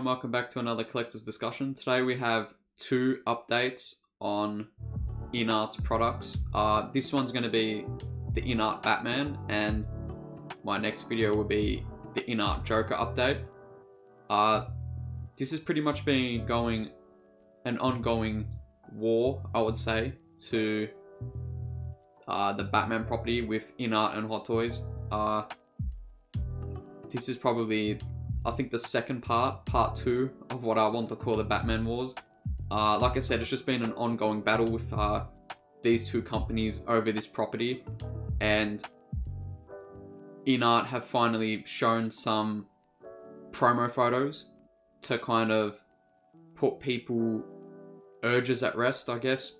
everyone, welcome back to another collector's discussion. Today we have two updates on InArt's products. This one's going to be the InArt Batman, and my next video will be the InArt Joker update. This has pretty much been going an ongoing war, I would say, to the Batman property with InArt and Hot Toys. This is probably, I think, the second part 2 of what I want to call the Batman Wars. Like I said, it's just been an ongoing battle with these two companies over this property, and InArt have finally shown some promo photos to kind of put people urges at rest, I guess.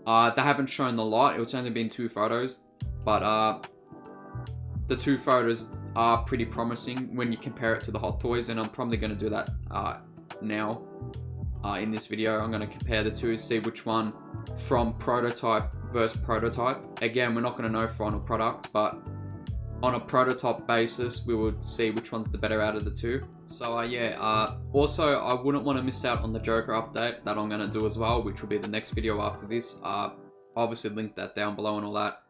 They haven't shown a lot, it's only been 2 photos, but the 2 photos are pretty promising when you compare it to the Hot Toys, and I'm probably going to do that now in this video. I'm going to compare the two, see which one from prototype versus prototype. Again, we're not going to know final product, but on a prototype basis, we would see which one's the better out of the two. So also I wouldn't want to miss out on the Joker update that I'm going to do as well, which will be the next video after this. Obviously link that down below and all that.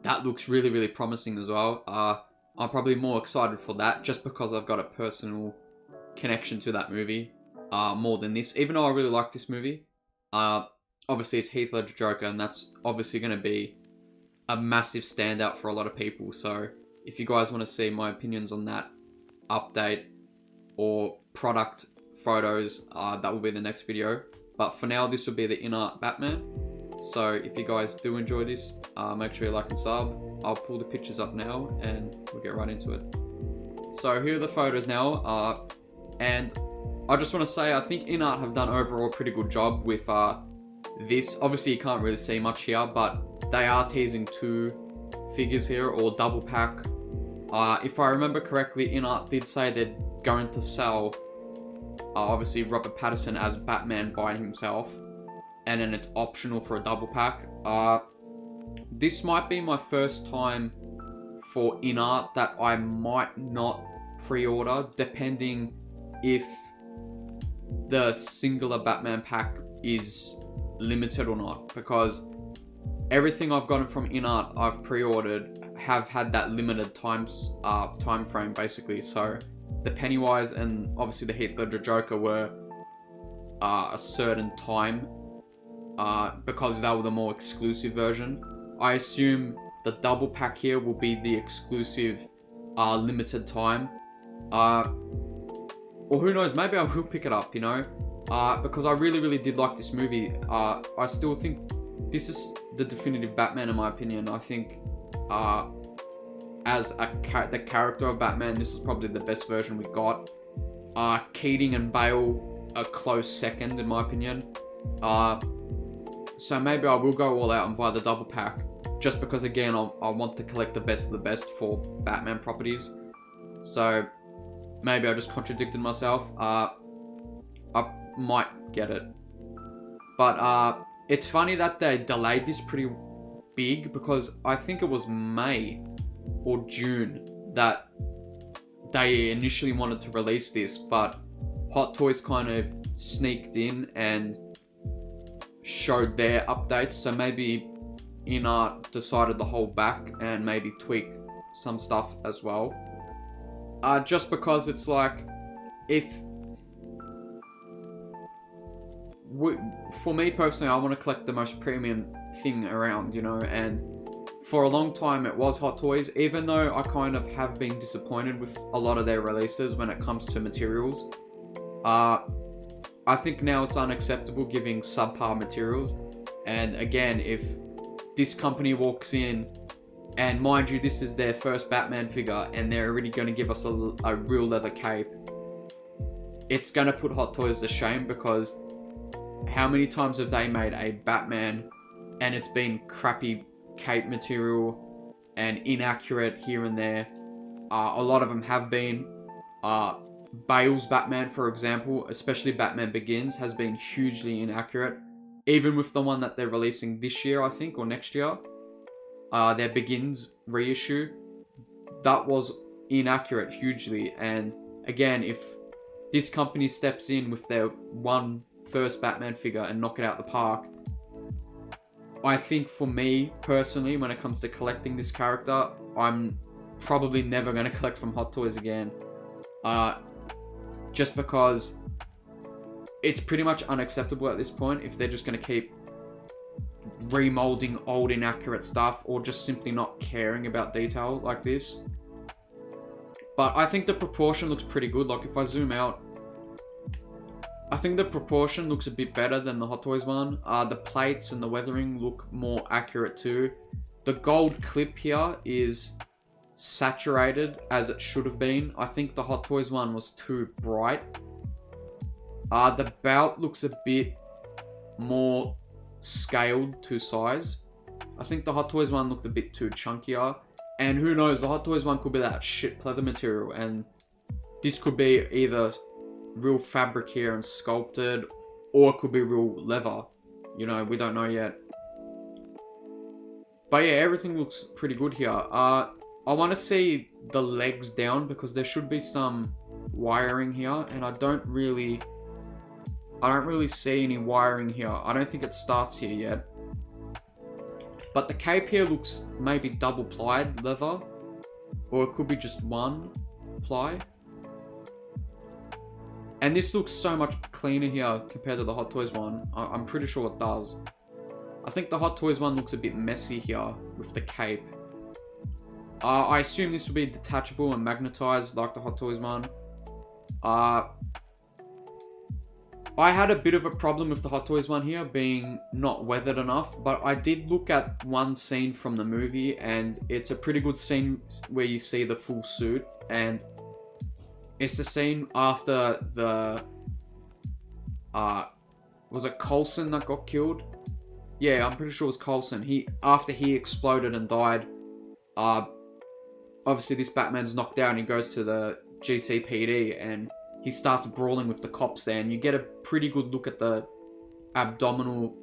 That looks really promising as well. I'm probably more excited for that just because I've got a personal connection to that movie more than this, even though I really like this movie. Obviously it's Heath Ledger Joker, and that's obviously going to be a massive standout for a lot of people. So if you guys want to see my opinions on that update or product photos, that will be the next video. But for now, this will be the InArt Batman. So if you guys do enjoy this, make sure you like and sub. I'll pull the pictures up now and we'll get right into it. So here are the photos now, and I just want to say I think InArt have done overall a pretty good job with this. Obviously you can't really see much here, but they are teasing 2 figures here, or double pack. If I remember correctly, InArt did say they're going to sell obviously Robert Pattinson as Batman by himself, and then it's optional for a double pack. This might be my first time for InArt that I might not pre-order, depending if the singular Batman pack is limited or not, because everything I've gotten from InArt I've pre-ordered have had that limited time frame basically. So the Pennywise and obviously the Heath Ledger Joker were a certain time, because they were the more exclusive version. I assume the double pack here will be the exclusive limited time, or who knows, maybe I will pick it up, you know, because I really did like this movie. I still think this is the definitive Batman in my opinion. I think as the character of Batman, this is probably the best version we got. Keating and Bale a close second in my opinion. So maybe I will go all out and buy the double pack, just because again I want to collect the best of the best for Batman properties. So maybe I just contradicted myself. I might get it, but it's funny that they delayed this pretty big, because I think it was May or June that they initially wanted to release this, but Hot Toys kind of sneaked in and showed their updates. So maybe InArt decided to hold back and maybe tweak some stuff as well. Just because it's like, for me personally, I want to collect the most premium thing around, you know, and for a long time it was Hot Toys, even though I kind of have been disappointed with a lot of their releases when it comes to materials. I think now it's unacceptable giving subpar materials, and again, if this company walks in, and mind you, this is their first Batman figure, and they're already going to give us a real leather cape, it's going to put Hot Toys to shame, because how many times have they made a Batman and it's been crappy cape material and inaccurate here and there? A lot of them have been. Bale's Batman, for example, especially Batman Begins, has been hugely inaccurate. Even with the one that they're releasing this year, I think, or next year, their Begins reissue, that was inaccurate hugely. And again, if this company steps in with their first Batman figure and knock it out the park. I think for me, personally, when it comes to collecting this character, I'm probably never going to collect from Hot Toys again. Just because it's pretty much unacceptable at this point if they're just going to keep remolding old inaccurate stuff or just simply not caring about detail like this. But I think the proportion looks pretty good. Like if I zoom out, I think the proportion looks a bit better than the Hot Toys one. The plates and the weathering look more accurate too. The gold clip here is saturated as it should have been. I think the Hot Toys one was too bright. The belt looks a bit more scaled to size. I think the Hot Toys one looked a bit too chunkier. And who knows, the Hot Toys one could be that shit pleather material, and this could be either real fabric here and sculpted, or it could be real leather. You know, we don't know yet. But yeah, everything looks pretty good here. I want to see the legs down because there should be some wiring here, and I don't really see any wiring here. I don't think it starts here yet. But the cape here looks maybe double plied leather, or it could be just one ply. And this looks so much cleaner here compared to the Hot Toys one. I'm pretty sure it does. I think the Hot Toys one looks a bit messy here with the cape. I assume this will be detachable and magnetized like the Hot Toys one. I had a bit of a problem with the Hot Toys one here being not weathered enough, but I did look at one scene from the movie, and it's a pretty good scene where you see the full suit, and it's the scene after the, was it Coulson that got killed? Yeah, I'm pretty sure it was Coulson. After he exploded and died, obviously this Batman's knocked out and he goes to the GCPD and he starts brawling with the cops there, and you get a pretty good look at the abdominal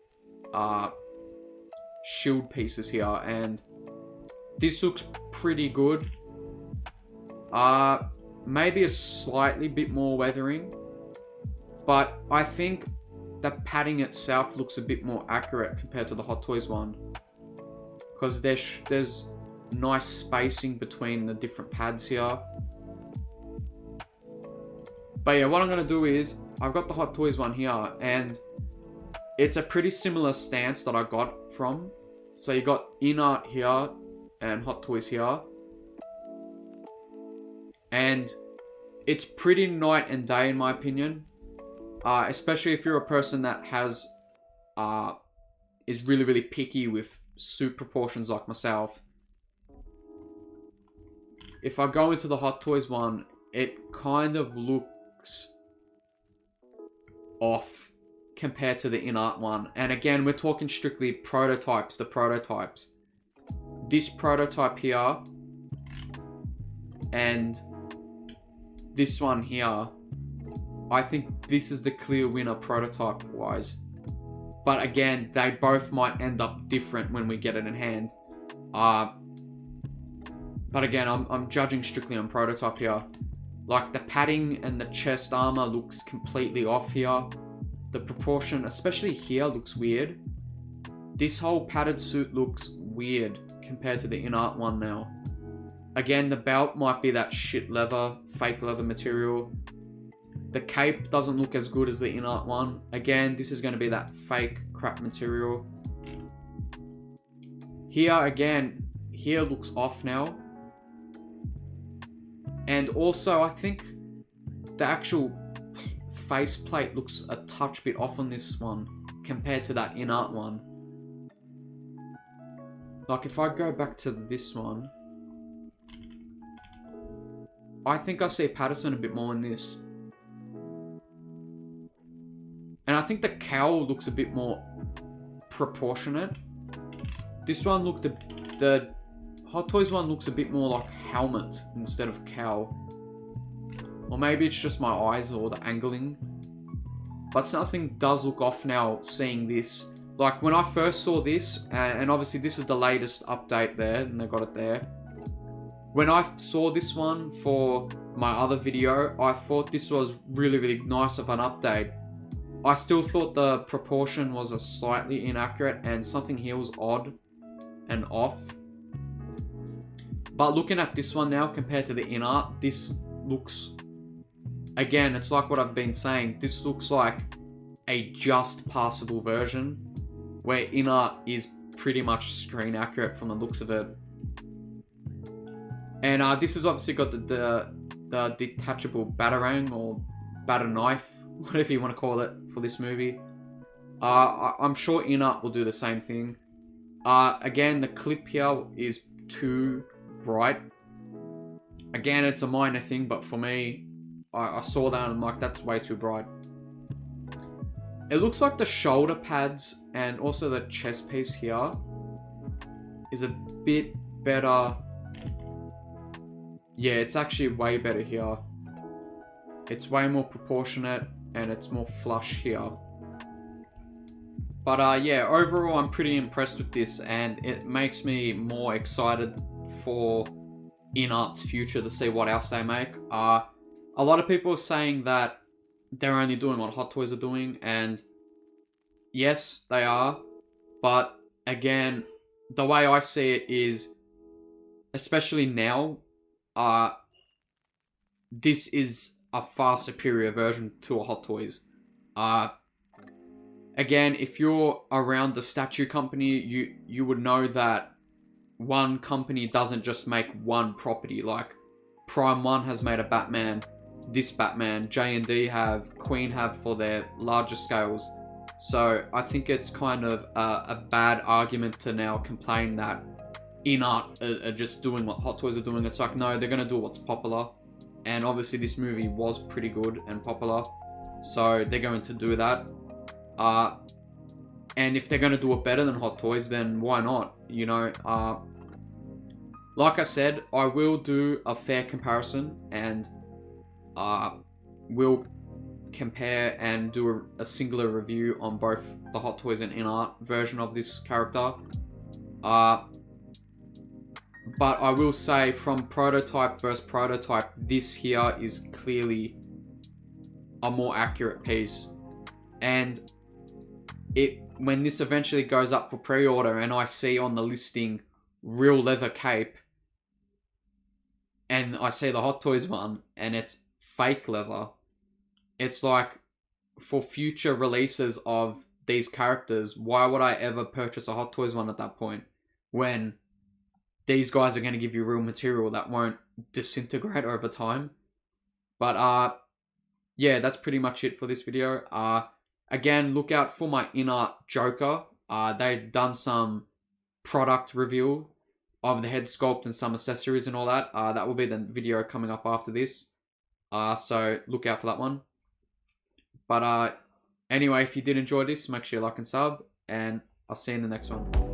shield pieces here, and this looks pretty good. Maybe a slightly bit more weathering, but I think the padding itself looks a bit more accurate compared to the Hot Toys one, because there's nice spacing between the different pads here. But yeah, what I'm going to do is, I've got the Hot Toys one here, and it's a pretty similar stance that I got from. So you got InArt here, and Hot Toys here. And it's pretty night and day in my opinion. Especially if you're a person that is really, really picky with suit proportions like myself. If I go into the Hot Toys one, it kind of looks off compared to the InArt one. And again, we're talking strictly prototypes, the prototypes. This prototype here and this one here, I think this is the clear winner prototype wise. But again, they both might end up different when we get it in hand. But again, I'm judging strictly on prototype here. Like the padding and the chest armor looks completely off here. The proportion, especially here, looks weird. This whole padded suit looks weird compared to the InArt one now. Again, the belt might be that shit leather, fake leather material. The cape doesn't look as good as the InArt one. Again, this is going to be that fake crap material. Here again, here looks off now. And also, I think the actual faceplate looks a touch bit off on this one compared to that InArt one. Like if I go back to this one, I think I see Patterson a bit more in this. And I think the cowl looks a bit more proportionate. This one looked, the Hot Toys one looks a bit more like helmet instead of cowl. Or maybe it's just my eyes or the angling. But something does look off now seeing this. Like when I first saw this, and obviously this is the latest update there, and they got it there. when I saw this one for my other video, I thought this was really, really nice of an update. I still thought the proportion was a slightly inaccurate and something here was odd and off. But looking at this one now compared to the InArt, this looks, again, it's like what I've been saying, this looks like a just passable version, where InArt is pretty much screen accurate from the looks of it. And this has obviously got the detachable batarang or batter knife, whatever you want to call it, for this movie. I'm sure InArt will do the same thing. Again, the clip here is too bright. Again, it's a minor thing, but for me, I saw that and I'm like, that's way too bright. It looks like the shoulder pads and also the chest piece here is a bit better. Yeah, it's actually way better here. It's way more proportionate and it's more flush here. But yeah, overall I'm pretty impressed with this, and it makes me more excited for InArt's future to see what else they make. A lot of people are saying that they're only doing what Hot Toys are doing, and yes, they are. But again, the way I see it is, especially now, this is a far superior version to a Hot Toys. Again, if you're around the statue company, you would know that one company doesn't just make one property. Like Prime 1 has made a Batman, this Batman, J&D have, Queen have for their larger scales. So I think it's kind of a bad argument to now complain that InArt are just doing what Hot Toys are doing. It's like, no, they're going to do what's popular. And obviously this movie was pretty good and popular, so they're going to do that. And if they're going to do it better than Hot Toys, then why not? You know, like I said, I will do a fair comparison, and we'll compare and do a singular review on both the Hot Toys and InArt version of this character. But I will say, from prototype versus prototype, this here is clearly a more accurate piece. And when this eventually goes up for pre-order and I see on the listing real leather cape, and I see the Hot Toys one and it's fake leather, it's like, for future releases of these characters, why would I ever purchase a Hot Toys one at that point, when these guys are going to give you real material that won't disintegrate over time? But yeah, that's pretty much it for this video. Again, look out for my InArt Joker. They've done some product review of the head sculpt and some accessories and all that. That will be the video coming up after this. So look out for that one. But anyway, if you did enjoy this, make sure you like and sub, and I'll see you in the next one.